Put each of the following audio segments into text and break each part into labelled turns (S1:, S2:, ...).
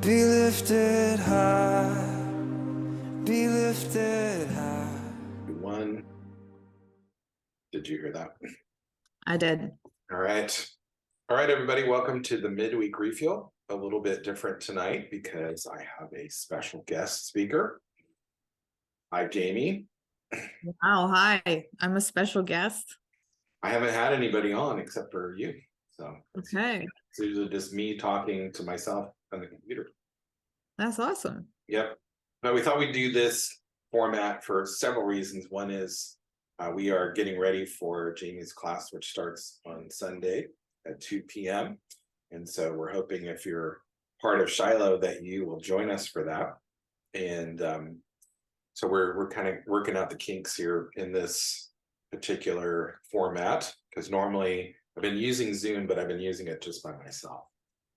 S1: Be lifted high, be lifted high.
S2: One. Did you hear that?
S3: I did.
S2: All right. All right, everybody. Welcome to the Midweek Refuel. A little bit different tonight because I have a special guest speaker. Hi, Jamie.
S3: Wow. Hi. I'm a special guest.
S2: I haven't had anybody on except for you. So
S3: Okay.
S2: it's usually just me talking to myself on the computer.
S3: That's awesome.
S2: Yep. But we thought we'd do this format for several reasons. One is we are getting ready for Jamie's class, which starts on Sunday at 2 p.m. And so we're hoping if you're part of Shiloh that you will join us for that. And so we're kind of working out the kinks here in this particular format, because normally I've been using Zoom, but I've been using it just by myself.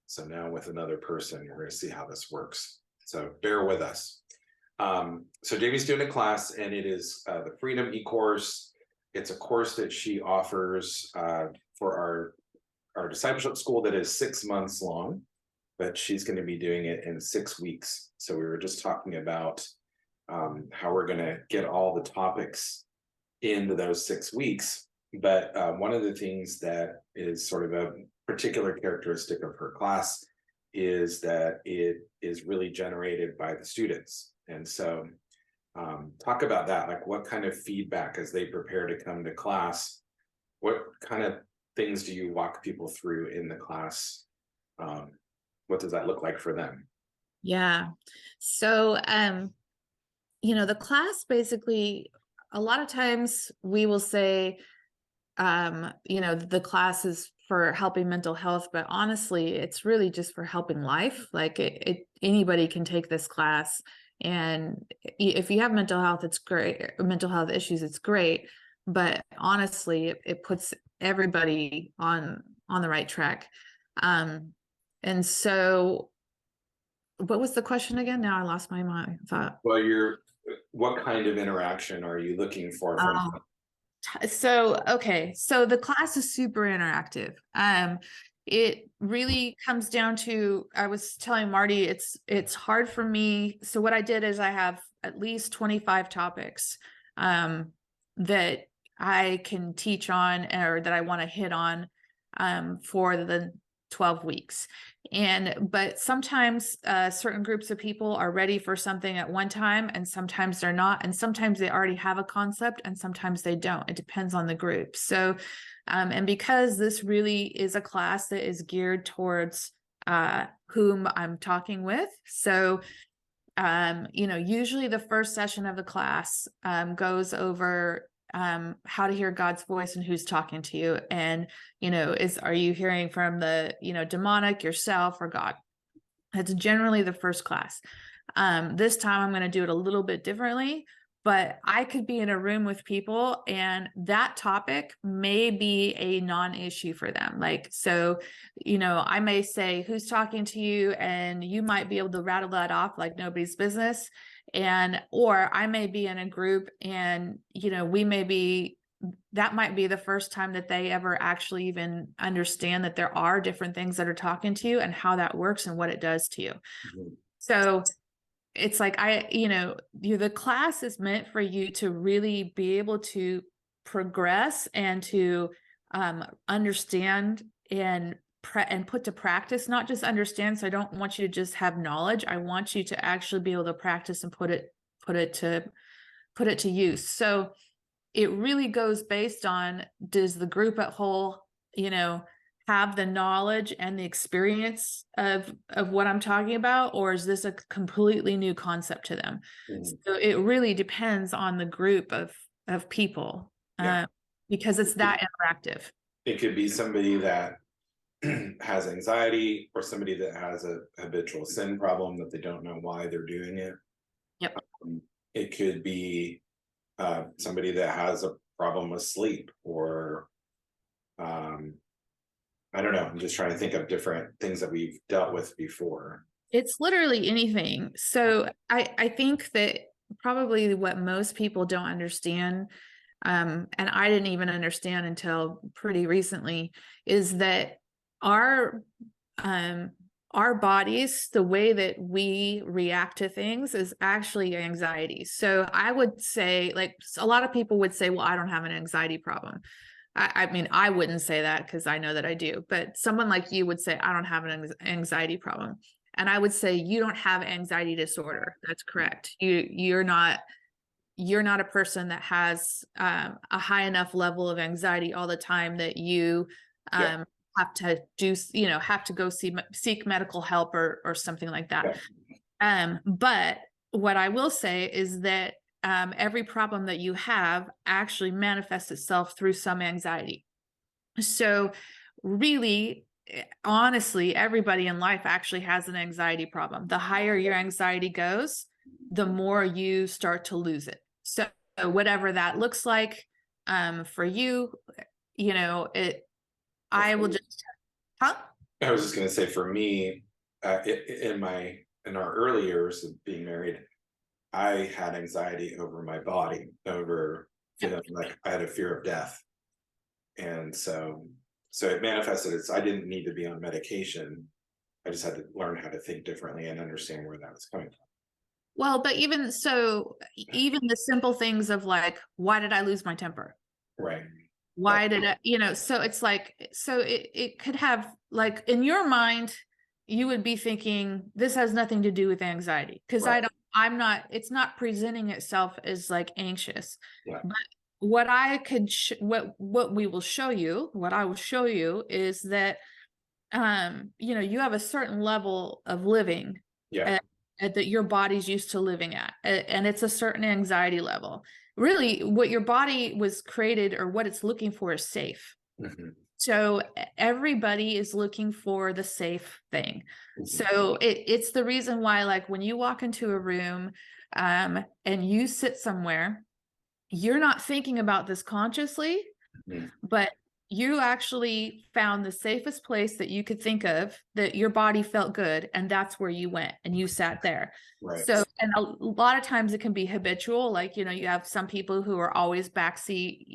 S2: So now with another person, we're going to see how this works. So bear with us. So Jamie's doing a class, and it is the Freedom e-course. It's a course that she offers for our discipleship school that is 6 months long, but she's going to be doing it in 6 weeks. So we were just talking about how we're going to get all the topics into those 6 weeks. But one of the things that is sort of a particular characteristic of her class is that it is really generated by the students. And so talk about that, like what kind of feedback as they prepare to come to class, what kind of things do you walk people through in the class? What does that look like for them?
S3: Yeah. So, the class basically, a lot of times we will say, the class is for helping mental health, but honestly, it's really just for helping life. Like anybody can take this class. And if you have mental health, it's great. Mental health issues, it's great. But honestly, it puts everybody on the right track. And so what was the question again? Now I lost my thought.
S2: Well, what kind of interaction are you looking for from
S3: So the class is super interactive. It really comes down to, I was telling Marty, it's hard for me. So what I did is I have at least 25 topics that I can teach on, or that I want to hit on for the 12 weeks. But sometimes certain groups of people are ready for something at one time, and sometimes they're not. And sometimes they already have a concept, and sometimes they don't. It depends on the group. So, and because this really is a class that is geared towards whom I'm talking with. So, usually the first session of the class goes over how to hear God's voice and who's talking to you. And, are you hearing from the, demonic, yourself, or God? That's generally the first class. This time I'm going to do it a little bit differently, but I could be in a room with people and that topic may be a non-issue for them. Like, so, I may say, who's talking to you? And you might be able to rattle that off like nobody's business. Or I may be in a group and, that might be the first time that they ever actually even understand that there are different things that are talking to you and how that works and what it does to you. Mm-hmm. So it's like, the class is meant for you to really be able to progress and to understand and put to practice, not just understand. So I don't want you to just have knowledge. I want you to actually be able to practice and put it to use. So it really goes based on, does the group at whole, have the knowledge and the experience of what I'm talking about, or is this a completely new concept to them? Mm-hmm. So it really depends on the group of people, because it's that interactive. It
S2: could be somebody that has anxiety, or somebody that has a habitual sin problem that they don't know why they're doing it.
S3: Yep.
S2: It could be somebody that has a problem with sleep, or I don't know. I'm just trying to think of different things that we've dealt with before.
S3: It's literally anything. So I think that probably what most people don't understand, and I didn't even understand until pretty recently, is that our our bodies, the way that we react to things is actually anxiety. So I would say, like, a lot of people would say, well, I don't have an anxiety problem. I mean, I wouldn't say that because I know that I do, but someone like you would say, I don't have an anxiety problem. And I would say, you don't have anxiety disorder. That's correct. You're not a person that has a high enough level of anxiety all the time that you have to do, have to go seek medical help or something like that. But what I will say is that every problem that you have actually manifests itself through some anxiety. So really, honestly, everybody in life actually has an anxiety problem. The higher your anxiety goes, the more you start to lose it. So whatever that looks like for you, I will just,
S2: I was just going to say, for me, in our early years of being married, I had anxiety over my body, over feeling like I had a fear of death. And so it manifested as I didn't need to be on medication. I just had to learn how to think differently and understand where that was coming from.
S3: Well, but even so, even the simple things of like, why did I lose my temper?
S2: Right.
S3: Why did I, so it's like, so it could have, like, in your mind, you would be thinking, this has nothing to do with anxiety. Because it's not presenting itself as like anxious.
S2: Yeah.
S3: But what I could, what we will show you, what I will show you is that, you have a certain level of living that your body's used to living at. And it's a certain anxiety level. Really, what your body was created or what it's looking for is safe.
S2: Mm-hmm.
S3: So everybody is looking for the safe thing. Mm-hmm. So it's the reason why, like, when you walk into a room and you sit somewhere, you're not thinking about this consciously, mm-hmm. but you actually found the safest place that you could think of, that your body felt good, and that's where you went and you sat there.
S2: Right.
S3: So, and a lot of times it can be habitual, like, you have some people who are always backseat,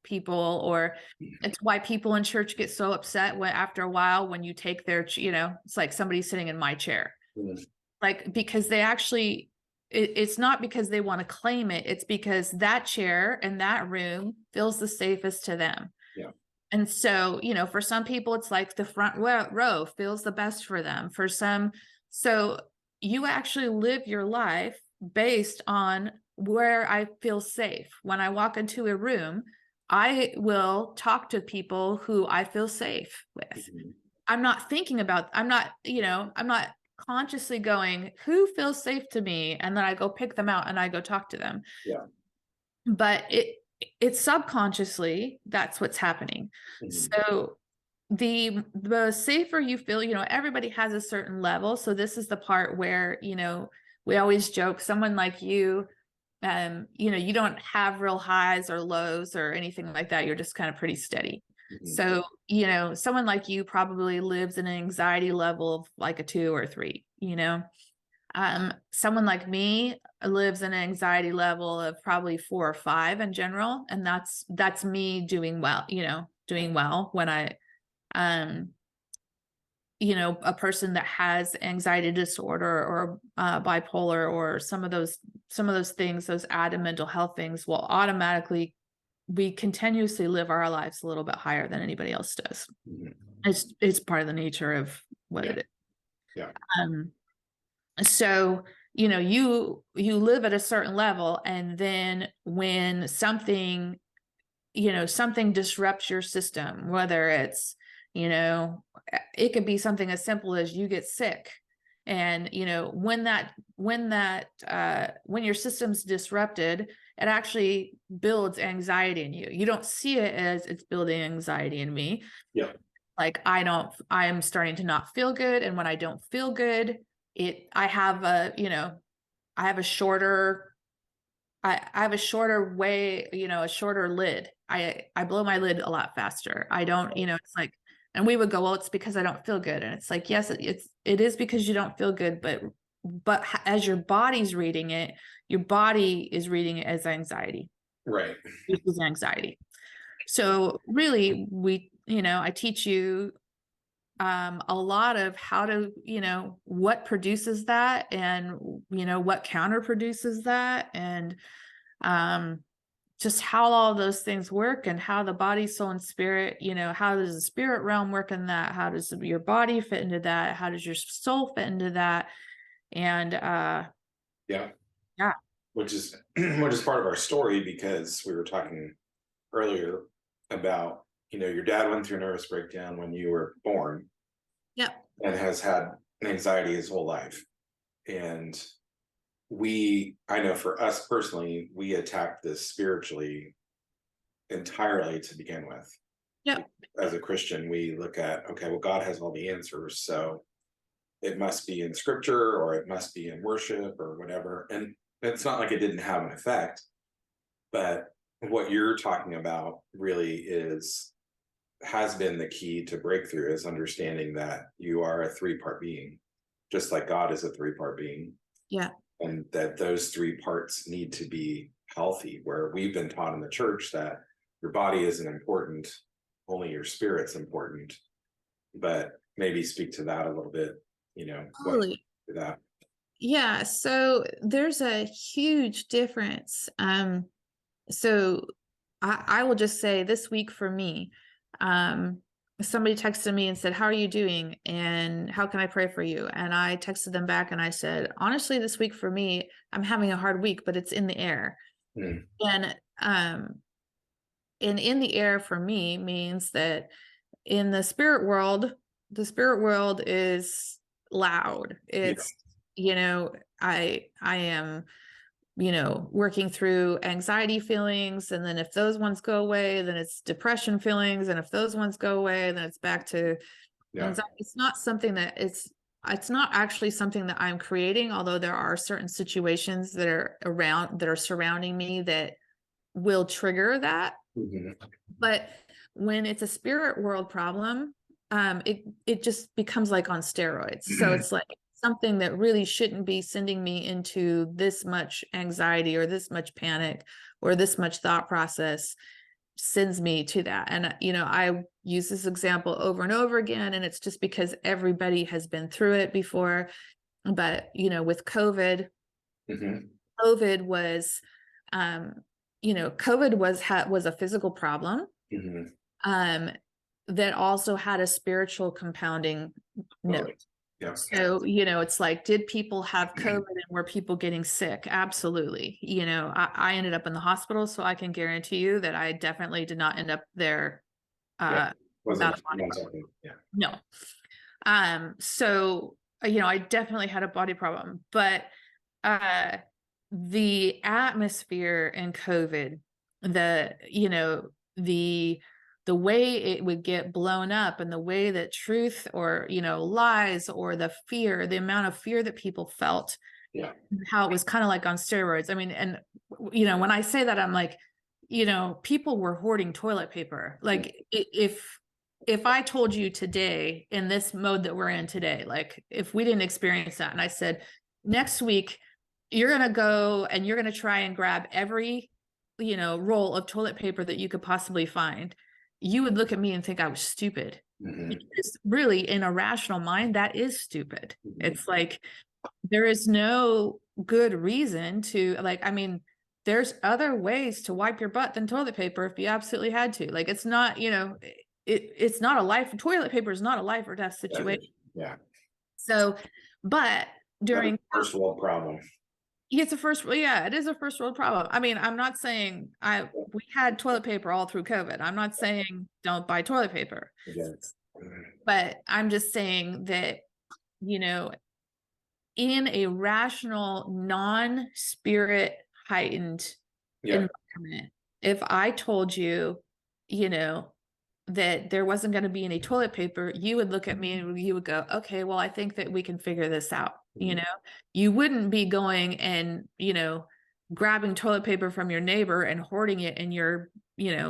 S3: people, or it's why people in church get so upset when after a while when you take their, it's like somebody's sitting in my chair. Mm-hmm. Like, because they actually, it's not because they want to claim it, it's because that chair in that room feels the safest to them.
S2: Yeah.
S3: And so, for some people, it's like the front row feels the best for them. For some, so you actually live your life based on where I feel safe. When I walk into a room, I will talk to people who I feel safe with. Mm-hmm. I'm not consciously going, who feels safe to me? And then I go pick them out and I go talk to them. Yeah. But it's subconsciously, that's what's happening. Mm-hmm. So the safer you feel, everybody has a certain level. So this is the part where, we always joke, someone like you, you don't have real highs or lows or anything like that. You're just kind of pretty steady. Mm-hmm. So, someone like you probably lives in an anxiety level of like a 2 or 3, someone like me lives in an anxiety level of probably 4 or 5 in general. And that's me doing well, when I, a person that has anxiety disorder or bipolar or some of those things, those added mental health things, will automatically, we continuously live our lives a little bit higher than anybody else does. Mm-hmm. It's part of the nature of what it is. Yeah. So, you live at a certain level, and then when something disrupts your system, whether it's, it could be something as simple as you get sick. And, when your system's disrupted, it actually builds anxiety in you. You don't see it as it's building anxiety in me. Yeah. Like, I am starting to not feel good. And when I don't feel good, I have a shorter way, a shorter lid. I blow my lid a lot faster. I don't, it's like, and we would go, well, it's because I don't feel good. And it's like, yes, it is because you don't feel good, but as your body's reading it, your body is reading it as anxiety. Right. This is anxiety. So really, I teach you a lot of how to, what produces that, and, what counter produces that, and just how all those things work, and how the body, soul, and spirit, how does the spirit realm work in that? How does your body fit into that? How does your soul fit into that? And
S2: Yeah.
S3: yeah.
S2: Which is part of our story, because we were talking earlier about, your dad went through a nervous breakdown when you were born.
S3: Yep.
S2: And has had anxiety his whole life. And I know for us personally, we attacked this spiritually entirely to begin with.
S3: Yep.
S2: As a Christian, we look at, okay, well, God has all the answers, so it must be in scripture, or it must be in worship, or whatever. And it's not like it didn't have an effect, but what you're talking about really has been the key to breakthrough, is understanding that you are a 3-part being, just like God is a 3-part being.
S3: Yeah.
S2: And that those 3 parts need to be healthy, where we've been taught in the church that your body isn't important, only your spirit's important. But maybe speak to that a little bit,
S3: Totally.
S2: that.
S3: Yeah. So there's a huge difference. So I will just say, this week for me, somebody texted me and said, "How are you doing? And how can I pray for you?" And I texted them back and I said, "Honestly, this week for me, I'm having a hard week, but it's in the air." And in the air for me means that in the spirit world is loud. It's, I am, working through anxiety feelings. And then if those ones go away, then it's depression feelings. And if those ones go away, then it's back to anxiety. It's not something it's not actually something that I'm creating, although there are certain situations that are surrounding me that will trigger that. But when it's a spirit world problem, it just becomes like on steroids. So it's like something that really shouldn't be sending me into this much anxiety or this much panic or this much thought process sends me to that. And, I use this example over and over again, and it's just because everybody has been through it before. But, with COVID, COVID was, COVID was a physical problem. That also had a spiritual compounding note.
S2: Yeah.
S3: So, it's like, did people have COVID and were people getting sick? Absolutely. I ended up in the hospital, so I can guarantee you that I definitely did not end up there. Without a body problem. No. So, I definitely had a body problem, but the atmosphere in COVID, the way it would get blown up, and the way that truth or, lies, or the amount of fear that people felt, how it was kind of like on steroids. I mean, and, when I say that, I'm like, people were hoarding toilet paper. Like if I told you today, in this mode that we're in today, like if we didn't experience that, and I said, next week, you're going to go and you're going to try and grab every, roll of toilet paper that you could possibly find, you would look at me and think I was stupid. Because really, in a rational mind, that is stupid. It's like, there is no good reason to, like, I mean, there's other ways to wipe your butt than toilet paper if you absolutely had to. Like, it's not, it's not toilet paper is not a life or death situation.
S2: Yeah.
S3: So, but during
S2: first world problem.
S3: It is a first world problem. I mean, I'm not saying we had toilet paper all through COVID. I'm not saying don't buy toilet paper. But I'm just saying that, in a rational, non-spirit heightened environment, if I told you, that there wasn't going to be any toilet paper, you would look at me and you would go, okay, well, I think that we can figure this out. You wouldn't be going and, grabbing toilet paper from your neighbor and hoarding it in your,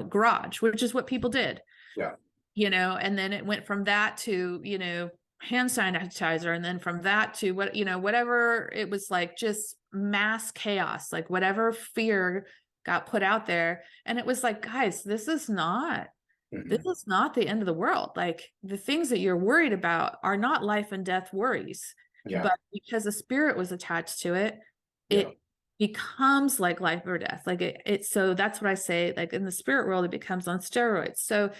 S3: garage, which is what people did. And then it went from that to, hand sanitizer. And then from that to whatever, it was like just mass chaos, like whatever fear got put out there. And it was like, guys, this is not this is not the end of the world. Like, the things that you're worried about are not life and death worries,
S2: Yeah.
S3: but because the spirit was attached to it,
S2: Yeah.
S3: it becomes like life or death. Like so that's what I say, like in the spirit world, it becomes on steroids. So,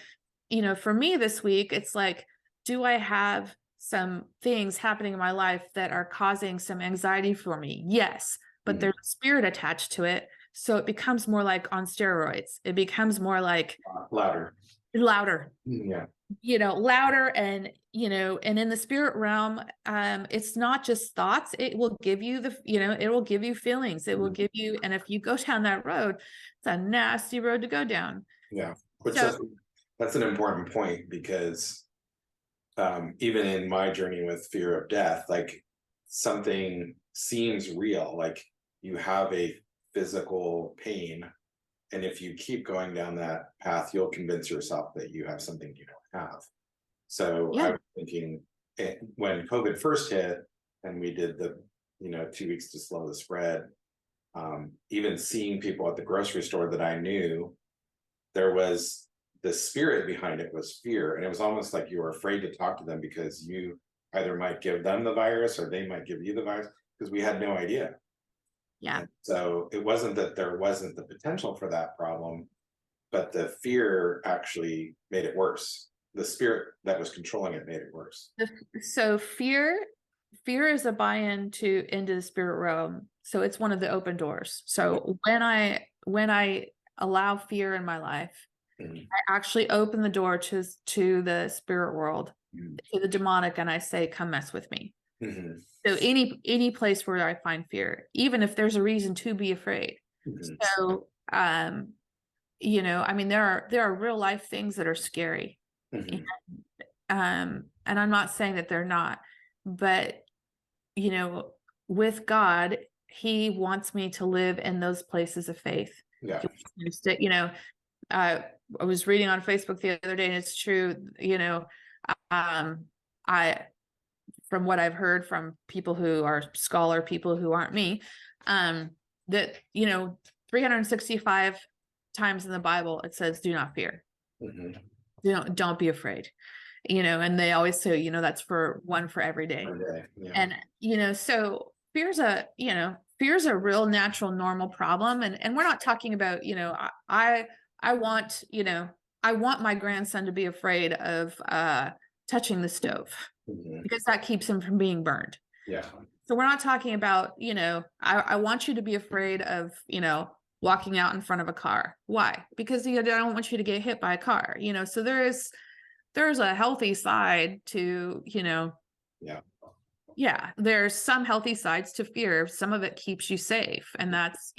S3: for me this week, it's like, do I have some things happening in my life that are causing some anxiety for me? Yes, but there's a spirit attached to it. So it becomes more like on steroids. It becomes more like
S2: Louder.
S3: Yeah. Louder. And and in the spirit realm, it's not just thoughts. It will give you it will give you feelings. It will give you, and if you go down that road, it's a nasty road to go down.
S2: Yeah. Which
S3: So
S2: that's an important point, because even in my journey with fear of death, like, something seems real, like you have a physical pain, and if you keep going down that path, you'll convince yourself that you have something you don't have. So I was thinking, when COVID first hit and we did the 2 weeks to slow the spread, even seeing people at the grocery store that I knew, there was the spirit behind it was fear, and it was almost like you were afraid to talk to them because you either might give them the virus or they might give you the virus, because we had no idea.
S3: Yeah.
S2: And so it wasn't that there wasn't the potential for that problem, but the fear actually made it worse. The spirit that was controlling it made it worse.
S3: So fear is a buy-in into the spirit realm. So it's one of the open doors. So when I allow fear in my life, I actually open the door to the spirit world, to the demonic, and I say, come mess with me. So any place where I find fear, even if there's a reason to be afraid. So I mean, there are real life things that are scary. And I'm not saying that they're not, but with God, he wants me to live in those places of faith.
S2: Yeah.
S3: I was reading on Facebook the other day, and it's true, I, from what I've heard from people who are scholar people who aren't me, that 365 times in the Bible it says, do not fear. Don't be afraid. And they always say, that's for one for every day. Yeah. And so fear's a real natural, normal problem. And we're not talking about, I want my grandson to be afraid of touching the stove because that keeps him from being burned.
S2: Yeah.
S3: So we're not talking about, I want you to be afraid of, walking out in front of a car. Why? Because I don't want you to get hit by a car, so there's a healthy side to, there's some healthy sides to fear. Some of it keeps you safe. And that's,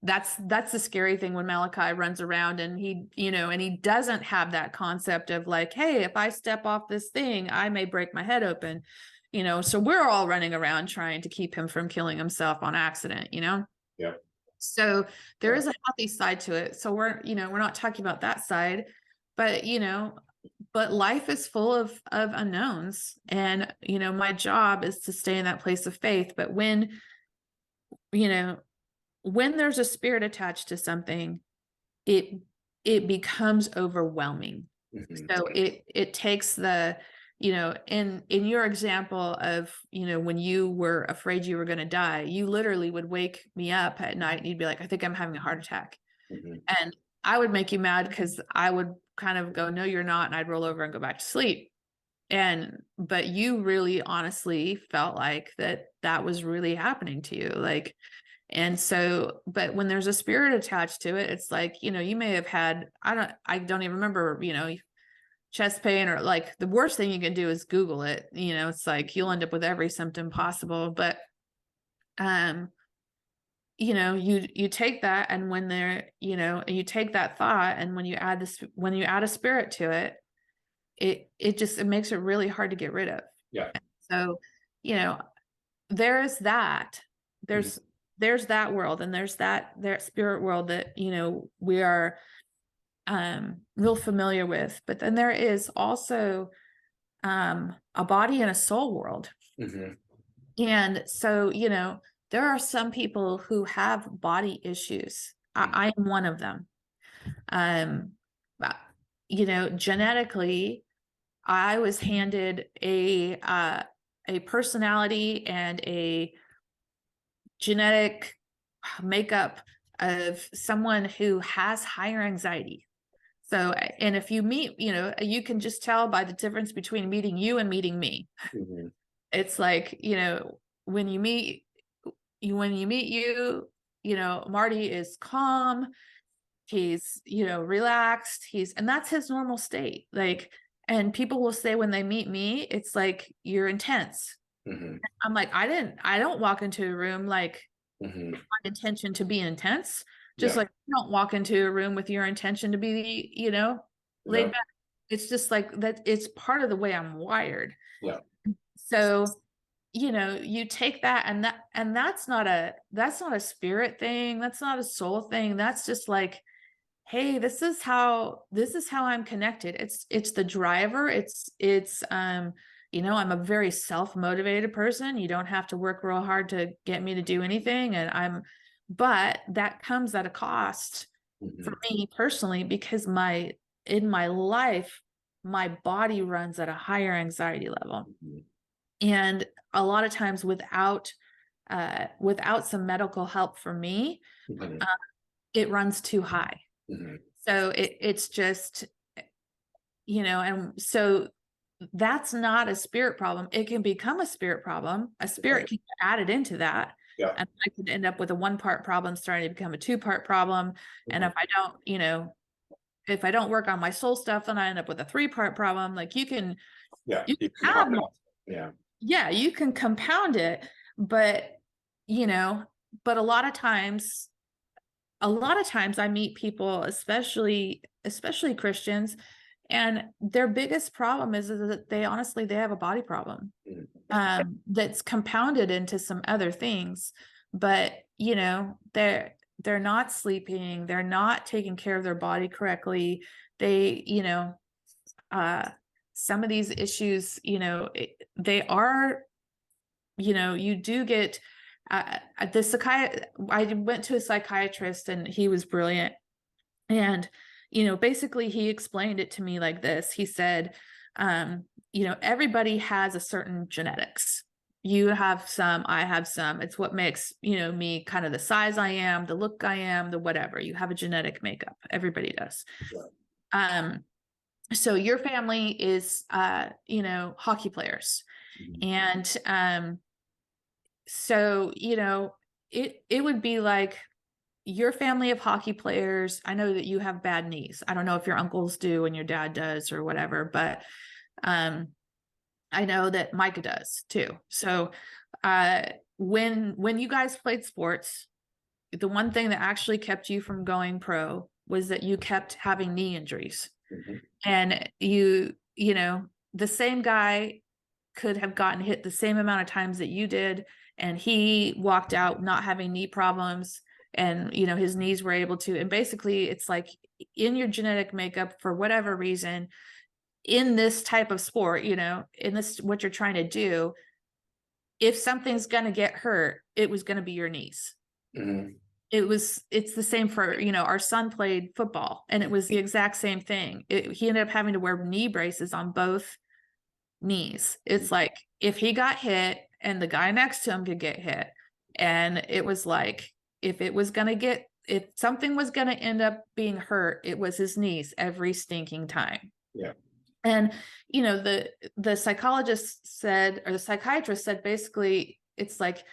S3: that's the scary thing when Malachi runs around and he doesn't have that concept of like, hey, if I step off this thing, I may break my head open, so we're all running around trying to keep him from killing himself on accident,
S2: Yeah.
S3: So there is a healthy side to it. So we're not talking about that side, but, but life is full of unknowns, and, my job is to stay in that place of faith. But when there's a spirit attached to something, it becomes overwhelming. So it takes the, in your example of, when you were afraid you were going to die, you literally would wake me up at night and you'd be like, I think I'm having a heart attack. And I would make you mad because I would kind of go, no, you're not. And I'd roll over and go back to sleep. But you really honestly felt like that was really happening to you. Like, and so, but when there's a spirit attached to it, it's like, you may have had, I don't even remember, chest pain, or like the worst thing you can do is Google it. It's like you'll end up with every symptom possible. But you take that, and when you take that thought, and when you add a spirit to it, it makes it really hard to get rid of.
S2: Yeah.
S3: So, there is that. There's that world, and there's that spirit world that, we are real familiar with. But then there is also a body and a soul world. And so, there are some people who have body issues. I am one of them. genetically, I was handed a personality and a genetic makeup of someone who has higher anxiety. So, and if you meet, you can just tell by the difference between meeting you and meeting me.
S2: Mhm.
S3: It's like, when you meet you, Marty is calm, he's, relaxed, and that's his normal state. Like, and people will say when they meet me, it's like, you're intense.
S2: Mhm.
S3: I'm like, I don't walk into a room like
S2: Mhm.
S3: my intention to be intense, just
S2: Yeah.
S3: like you don't walk into a room with your intention to be, laid
S2: Yeah.
S3: back. It's just like that. It's part of the way I'm wired.
S2: Yeah.
S3: So, you take that, and that's not a spirit thing. That's not a soul thing. That's just like, hey, this is how I'm connected. It's the driver. I'm a very self-motivated person. You don't have to work real hard to get me to do anything. But that comes at a cost for
S2: Mhm.
S3: me personally, because in my life, my body runs at a higher anxiety level.
S2: Mhm.
S3: And a lot of times without some medical help for me,
S2: Mhm.
S3: it runs too high.
S2: Mhm.
S3: So it's just, and so that's not a spirit problem. It can become a spirit problem. A spirit
S2: Right.
S3: can get added into that.
S2: Yeah.
S3: And I could end up with a 1-part problem starting to become a 2-part problem. And
S2: Mhm.
S3: if I don't work on my soul stuff, then I end up with a 3-part problem. Like
S2: Yeah.
S3: you
S2: You
S3: can
S2: can
S3: have,
S2: compound. Yeah.
S3: yeah, you can compound it, but, but a lot of times I meet people, especially Christians, and their biggest problem is that they have a body problem,
S2: Mhm.
S3: that's compounded into some other things. But they're not sleeping, they're not taking care of their body correctly. They, some of these issues, they are, you do get I went to a psychiatrist, and he was brilliant. And, basically he explained it to me like this. He said, everybody has a certain genetics. You have some, I have some. It's what makes, me kind of the size I am, the look I am, the whatever. You have a genetic makeup. Everybody does.
S2: Right.
S3: So your family is, hockey players.
S2: Mhm.
S3: And, so, it would be like, your family of hockey players. I know that you have bad knees. I don't know if your uncles do and your dad does or whatever, but I know that Micah does too. So when you guys played sports, the one thing that actually kept you from going pro was that you kept having knee injuries.
S2: Mhm.
S3: And the same guy could have gotten hit the same amount of times that you did, and he walked out not having knee problems, and his knees were able to. And basically it's like, in your genetic makeup, for whatever reason, in this type of sport, in this, what you're trying to do, if something's going to get hurt, it was going to be your knees.
S2: Mhm.
S3: It's the same for, our son played football, and it was the exact same thing. He ended up having to wear knee braces on both knees. It's like, if he got hit and the guy next to him could get hit, and it was like, if something was going to end up being hurt, it was his knees every stinking time.
S2: Yeah.
S3: And the psychologist said, or the psychiatrist said, basically, it's like,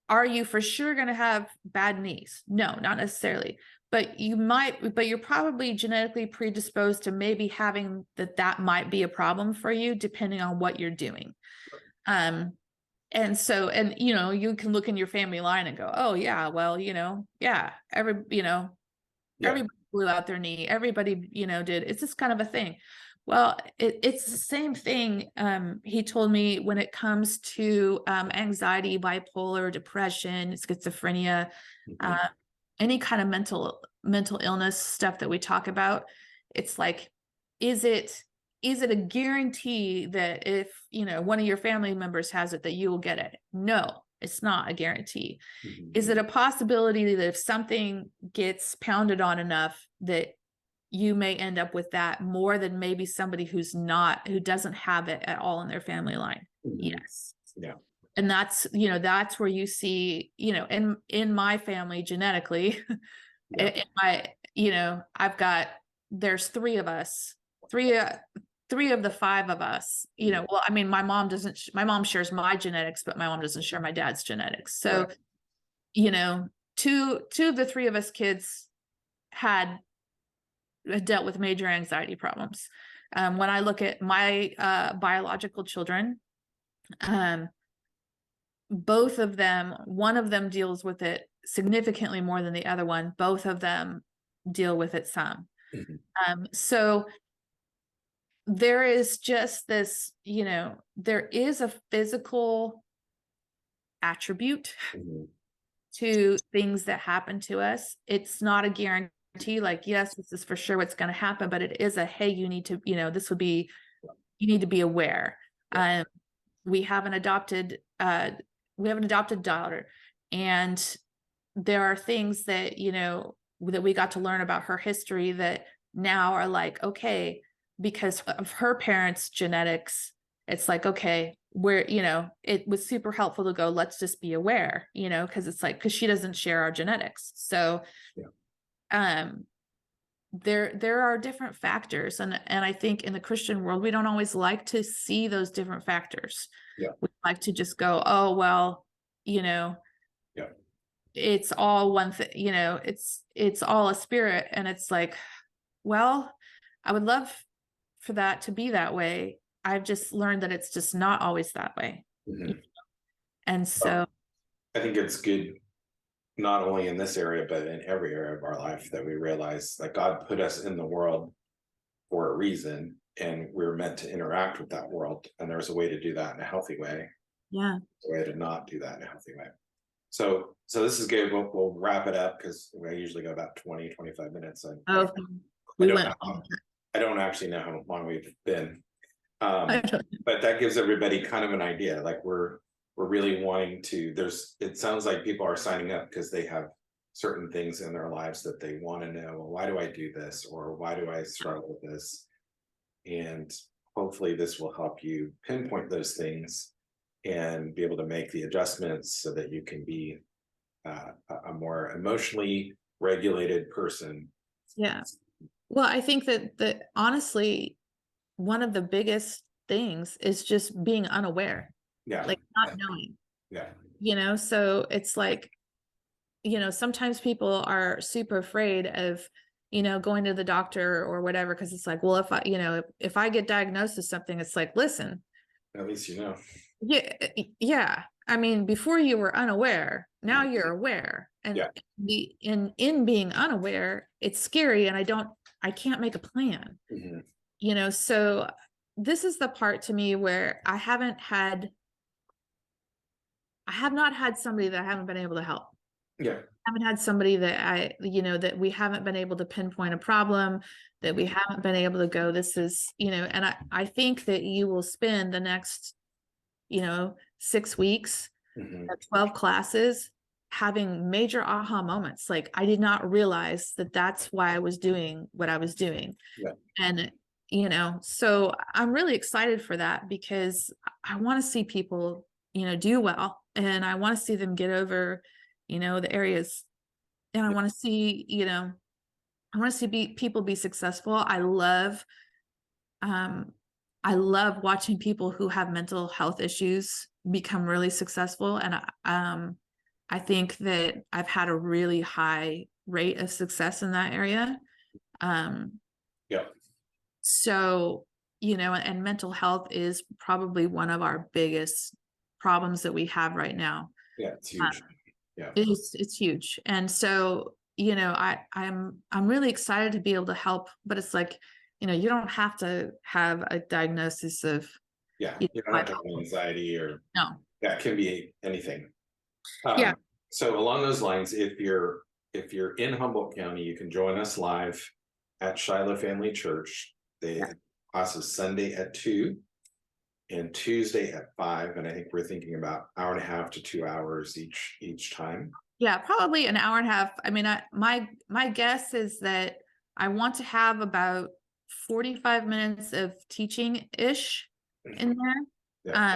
S3: are you for sure going to have bad knees? No, not necessarily. But you're probably genetically predisposed to maybe having that might be a problem for you, depending on what you're doing. And so, you can look in your family line and go, oh yeah, well, yeah,
S2: Yeah.
S3: everybody blew out their knee. Everybody, did. It's just kind of a thing. Well, it's the same thing. He told me, when it comes to anxiety, bipolar, depression, schizophrenia,
S2: Mhm.
S3: any kind of mental illness stuff that we talk about, it's like, is it a guarantee that if one of your family members has it, that you will get it? No, it's not a guarantee.
S2: Mhm.
S3: Is it a possibility that if something gets pounded on enough, that you may end up with that more than maybe somebody who doesn't have it at all in their family line. Yes.
S2: Yeah.
S3: And that's, that's where you see, in my family genetically, in there's three of us, three of the five of us, well, I mean, my mom shares my genetics, but my mom doesn't share my dad's genetics. So, right. Two of the three of us kids had dealt with major anxiety problems. When I look at my biological children, both of them, one of them deals with it significantly more than the other one. Both of them deal with it some. So there is just this, there is a physical attribute to things that happen to us. It's not a guarantee, like, yes, this is for sure what's going to happen, but it is a, hey, you need to, you need to be aware. We have an adopted daughter, and there are things that, that we got to learn about her history that now are like, okay, because of her parents' genetics, it's like, okay, it was super helpful to go, let's just be aware, because it's like, because she doesn't share our genetics. So, there are different factors. And I think in the Christian world, we don't always like to see those different factors. We like to just go, oh, well, it's all one thing, it's all a spirit. And it's like, well, I would love for that to be that way. I've just learned that it's just not always that way. And so
S2: I think it's good, not only in this area, but in every area of our life, that we realize that God put us in the world for a reason, and we're meant to interact with that world. And there's a way to do that in a healthy way.
S3: Yeah.
S2: A way to not do that in a healthy way. So this is good. We'll wrap it up, because we usually go about 20, 25 minutes. I don't actually know how long we've been. But that gives everybody kind of an idea. Like we're really wanting to, it sounds like people are signing up because they have certain things in their lives that they want to know. Well, why do I do this? Or why do I struggle with this? And hopefully this will help you pinpoint those things and be able to make the adjustments so that you can be a more emotionally regulated person.
S3: Yeah. Well, I think that honestly, one of the biggest things is just being unaware. Like not knowing. So it's like, sometimes people are super afraid of, going to the doctor or whatever, because it's like, well, if I get diagnosed with something, it's like, listen,
S2: at least
S3: Yeah. I mean, before you were unaware, now you're aware. And in being unaware, it's scary, and I can't make a plan. So this is the part to me where I have not had somebody that I haven't been able to help. I haven't had somebody that that we haven't been able to pinpoint a problem, that we haven't been able to go, this is, and I think that you will spend the next 6 weeks, 12 classes, having major aha moments. Like, I did not realize that that's why I was doing what I was doing. And, so I'm really excited for that, because I want to see people, do well. And I want to see them get over, the areas. And I want to see, people be successful. I love watching people who have mental health issues become really successful. And I think that I've had a really high rate of success in that area. So, and mental health is probably one of our biggest problems that we have right now.
S2: It's huge.
S3: It's huge. And so, I'm really excited to be able to help, but it's like, you don't have to have a diagnosis of
S2: you don't have to have anxiety or that can be anything. So along those lines, if you're in Humboldt County, you can join us live at Shiloh Family Church. The class is Sunday at 2 and Tuesday at 5, and I think we're thinking about 1.5 to 2 hours each time.
S3: Probably an hour and a half. I mean, my guess is that I want to have about 45 minutes of teaching-ish in there.
S2: Yeah.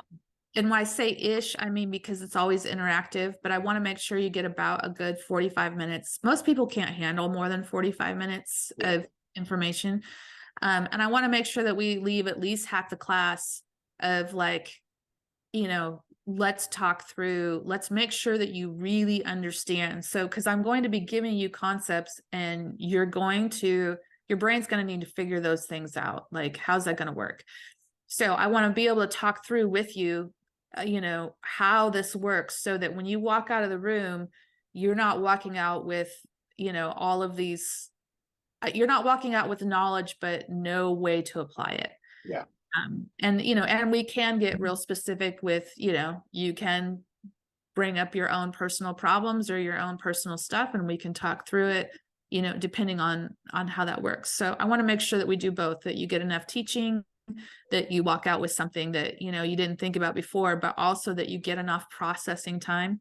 S3: And when I say ish, I mean because it's always interactive, but I want to make sure you get about a good 45 minutes. Most people can't handle more than 45 minutes of information. And I want to make sure that we leave at least half the class of like, let's talk through, let's make sure that you really understand. So, because I'm going to be giving you concepts and your brain's going to need to figure those things out. Like, how's that going to work? So I want to be able to talk through with you, how this works so that when you walk out of the room, you're not walking out with, all of these, you're not walking out with knowledge, but no way to apply it.
S2: Yeah.
S3: And we can get real specific with, you can bring up your own personal problems or your own personal stuff, and we can talk through it, depending on how that works. So I want to make sure that we do both, that you get enough teaching, that you walk out with something that, you didn't think about before, but also that you get enough processing time,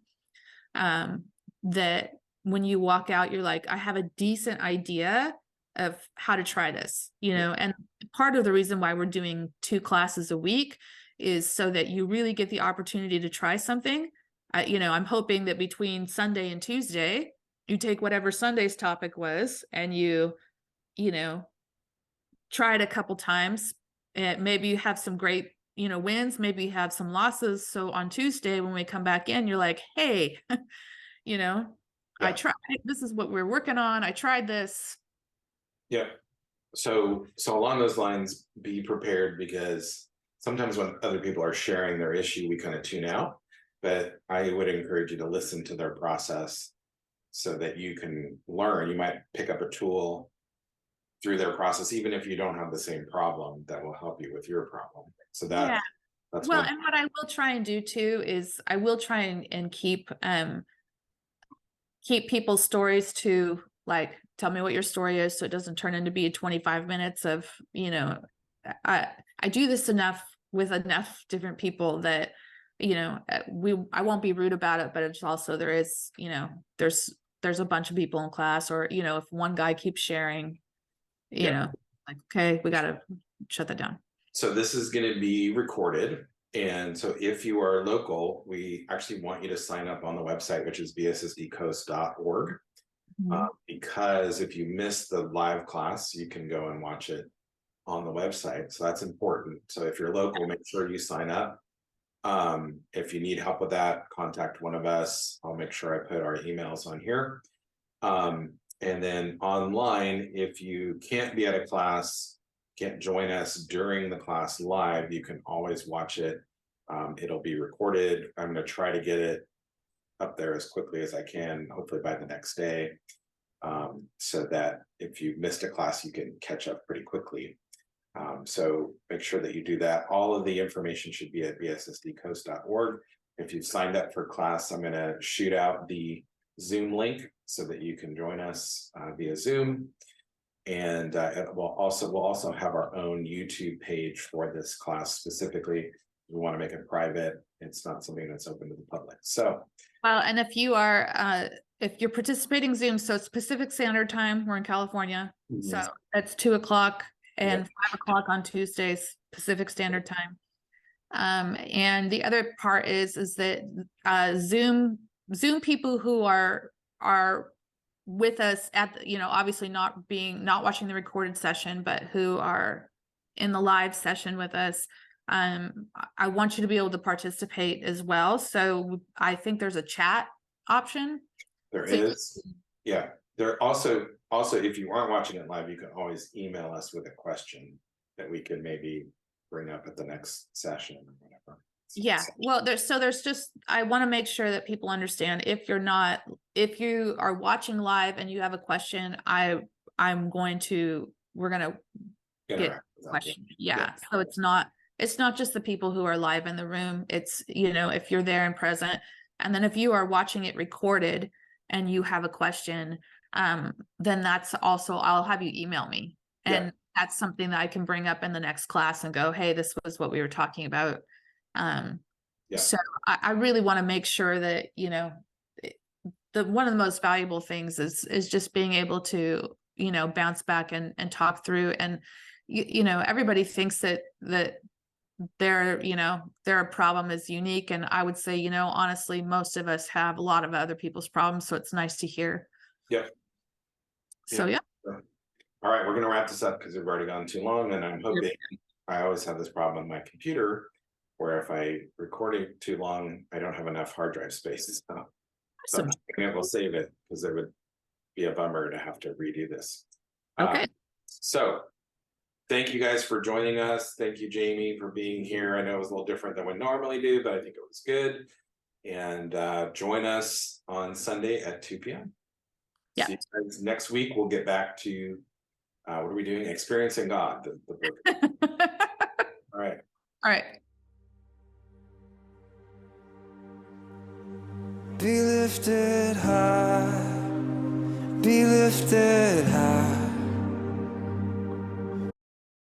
S3: that when you walk out, you're like, I have a decent idea of how to try this, and part of the reason why we're doing 2 classes a week is so that you really get the opportunity to try something. I'm hoping that between Sunday and Tuesday, you take whatever Sunday's topic was and you try it a couple times, and maybe you have some great, wins, maybe you have some losses. So on Tuesday, when we come back in, you're like, hey, I tried, this is what we're working on. I tried this.
S2: Yeah. So along those lines, be prepared, because sometimes when other people are sharing their issue, we kind of tune out, but I would encourage you to listen to their process so that you can learn. You might pick up a tool through their process, even if you don't have the same problem, that will help you with your problem. So that's
S3: well, and what I will try and do too is I will try and keep people's stories to, like, tell me what your story is, so it doesn't turn into be 25 minutes of, I do this enough with enough different people that, I won't be rude about it, but it's also, there is, there's a bunch of people in class, or, if one guy keeps sharing, like, okay, we got to shut that down.
S2: So this is going to be recorded. And so if you are local, we actually want you to sign up on the website, which is bssdcoast.org. Because if you miss the live class, you can go and watch it on the website. So that's important. So if you're local, make sure you sign up. If you need help with that, contact one of us. I'll make sure I put our emails on here. And then online, if you can't be at a class, can't join us during the class live, you can always watch it. It'll be recorded. I'm going to try to get it up there as quickly as I can, hopefully by the next day, so that if you missed a class, you can catch up pretty quickly. So make sure that you do that. All of the information should be at bssdcoast.org. If you've signed up for class, I'm going to shoot out the Zoom link so that you can join us via Zoom. And we'll also have our own YouTube page for this class specifically. We want to make it private. It's not something that's open to the public. So,
S3: well, and if you are, if you're participating Zoom, so it's Pacific Standard Time, we're in California, so that's 2:00 and 5:00 on Tuesdays, Pacific Standard Time. And the other part is that Zoom people who are with us at the, obviously not watching the recorded session, but who are in the live session with us, I want you to be able to participate as well. So I think there's a chat option.
S2: There is. Yeah. There also, if you aren't watching it live, you can always email us with a question that we can maybe bring up at the next session or whatever.
S3: Yeah. Well, there's just, I want to make sure that people understand, if you are watching live and you have a question, we're going to get a question. Yeah. So it's not just the people who are live in the room. It's, if you're there and present, and then if you are watching it recorded and you have a question, then that's also, I'll have you email me. And that's something that I can bring up in the next class and go, hey, this was what we were talking about. So I really want to make sure that, one of the most valuable things is just being able to, bounce back and talk through. And, everybody thinks that their problem is unique. And I would say, honestly, most of us have a lot of other people's problems. So it's nice to hear.
S2: Yep.
S3: So, yeah.
S2: All right, we're going to wrap this up because we've already gone too long. And I'm hoping, I always have this problem on my computer where if I record it too long, I don't have enough hard drive space. So I'm not being able to save it because it would be a bummer to have to redo this.
S3: Okay.
S2: So thank you guys for joining us. Thank you, Jaime, for being here. I know it was a little different than we normally do, but I think it was good. And join us on Sunday at 2 p.m.
S3: Yeah.
S2: See you guys next week. We'll get back to what are we doing? Experiencing God, the book. All right.
S3: All right.
S1: Be lifted high, be lifted high.